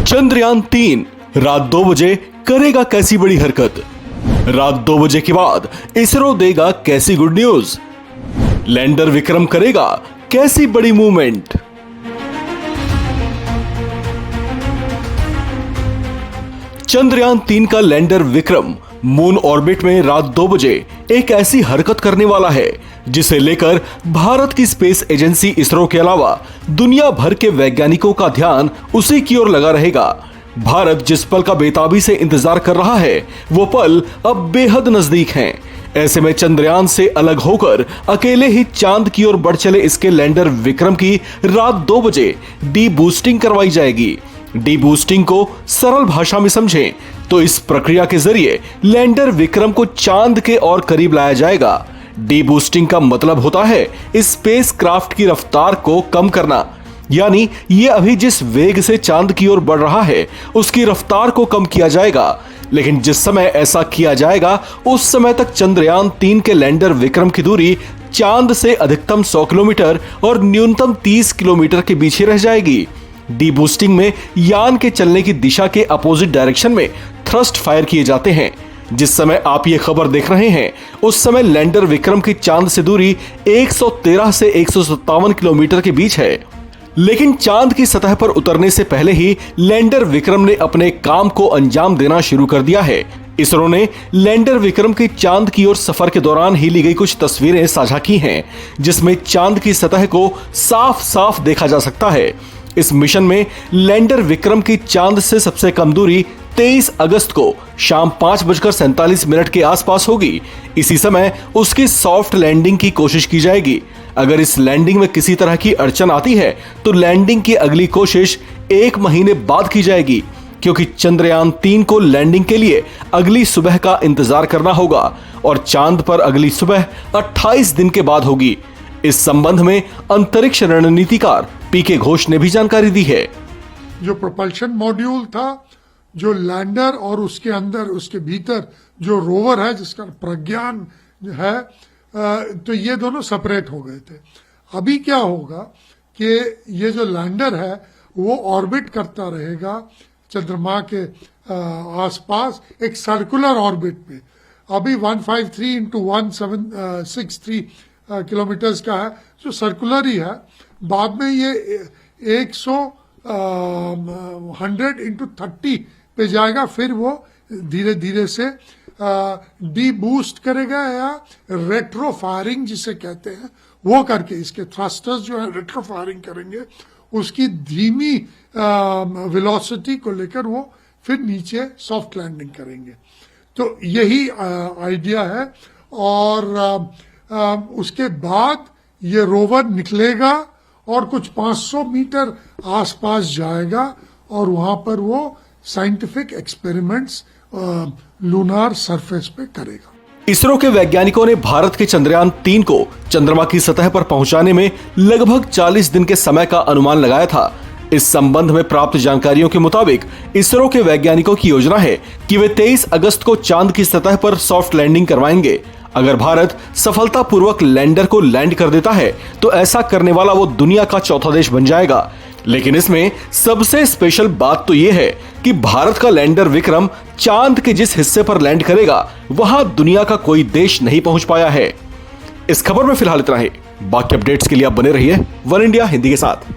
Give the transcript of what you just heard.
चंद्रयान-3 रात 2 बजे करेगा कैसी बड़ी हरकत। रात 2 बजे के बाद इसरो देगा कैसी गुड न्यूज। लैंडर विक्रम करेगा कैसी बड़ी मूवमेंट। चंद्रयान-3 का लैंडर विक्रम मून ऑर्बिट में रात 2 बजे एक ऐसी हरकत करने वाला है जिसे लेकर भारत की स्पेस एजेंसी इसरो के अलावा दुनिया भर के वैज्ञानिकों का ध्यान उसी की ओर लगा रहेगा। भारत जिस पल का बेताबी से इंतजार कर रहा है वो पल अब बेहद नजदीक हैं। ऐसे में चंद्रयान से अलग होकर अकेले ही चांद की ओर बढ़ चले इसके लैंडर विक्रम की रात 2 बजे डी बूस्टिंग करवाई जाएगी। डी बूस्टिंग को सरल भाषा में समझें तो इस प्रक्रिया के जरिए लैंडर विक्रम को चांद के और करीब लाया जाएगा। डी बूस्टिंग का मतलब होता है स्पेस क्राफ्ट की रफ्तार को कम करना, यानी ये अभी जिस वेग से चांद की ओर बढ़ रहा है उसकी रफ्तार को कम किया जाएगा। लेकिन जिस समय ऐसा किया जाएगा उस समय तक चंद्रयान-3 के लैंडर विक्रम की दूरी चांद से अधिकतम 100 किलोमीटर और न्यूनतम 30 किलोमीटर के बीच ही रह जाएगी। डी बूस्टिंग में यान के चलने की दिशा के अपोजिट डायरेक्शन में थ्रस्ट फायर किए जाते हैं। जिस समय आप ये खबर देख रहे हैं उस समय लैंडर विक्रम की चांद से दूरी 113 से 157 किलोमीटर के बीच है। लेकिन चांद की सतह पर उतरने से पहले ही लैंडर विक्रम ने अपने काम को अंजाम देना शुरू कर दिया है। इसरो ने लैंडर विक्रम की चांद की ओर सफर के दौरान ही ली गई कुछ तस्वीरें साझा की हैं, जिसमें चांद की सतह को साफ साफ देखा जा सकता है। इस मिशन में लैंडर विक्रम की चांद से सबसे कम दूरी 23 अगस्त को शाम 5:47 के आसपास होगी। इसी समय उसकी सॉफ्ट लैंडिंग की कोशिश की जाएगी। अगर इस लैंडिंग में किसी तरह की अड़चन आती है तो लैंडिंग की अगली कोशिश 1 महीने बाद की जाएगी, क्योंकि चंद्रयान-3 को लैंडिंग के लिए अगली सुबह का इंतजार करना होगा और चांद पर अगली सुबह 28 दिन के बाद होगी। इस संबंध में अंतरिक्ष रणनीतिकार पीके घोष ने भी जानकारी दी है। जो प्रोपल्शन मॉड्यूल था, जो लैंडर और उसके अंदर उसके भीतर जो रोवर है जिसका प्रज्ञान है, तो ये दोनों सेपरेट हो गए थे। अभी क्या होगा कि ये जो लैंडर है वो ऑर्बिट करता रहेगा चंद्रमा के आसपास एक सर्कुलर ऑर्बिट पे। अभी 153 इंटू 1763 किलोमीटर्स का है, जो सर्कुलर ही है। बाद में ये 100 इंटू 30 पे जाएगा, फिर वो धीरे धीरे से डी बूस्ट करेगा या रेट्रो फायरिंग जिसे कहते हैं वो करके इसके थ्रस्टर्स जो है रेट्रो फायरिंग करेंगे। उसकी धीमी वेलोसिटी को लेकर वो फिर नीचे सॉफ्ट लैंडिंग करेंगे। तो यही आइडिया है। और उसके बाद ये रोवर निकलेगा और कुछ 500 मीटर आसपास जाएगा और वहां पर वो साइंटिफिक एक्सपेरिमेंट्स लूनार सरफेस पे करेगा। इसरो के वैज्ञानिकों ने भारत के चंद्रयान-3 को चंद्रमा की सतह पर पहुंचाने में लगभग 40 दिन के समय का अनुमान लगाया था। इस संबंध में प्राप्त जानकारियों के मुताबिक इसरो के वैज्ञानिकों की योजना है कि वे 23 अगस्त को चांद की सतह पर सॉफ्ट लैंडिंग करवाएंगे। अगर भारत सफलतापूर्वक लैंडर को लैंड कर देता है तो ऐसा करने वाला वो दुनिया का चौथा देश बन जाएगा। लेकिन इसमें सबसे स्पेशल बात तो ये है कि भारत का लैंडर विक्रम चांद के जिस हिस्से पर लैंड करेगा वहां दुनिया का कोई देश नहीं पहुंच पाया है। इस खबर में फिलहाल इतना ही। बाकी अपडेट्स के लिए आप बने रहिए वन इंडिया हिंदी के साथ।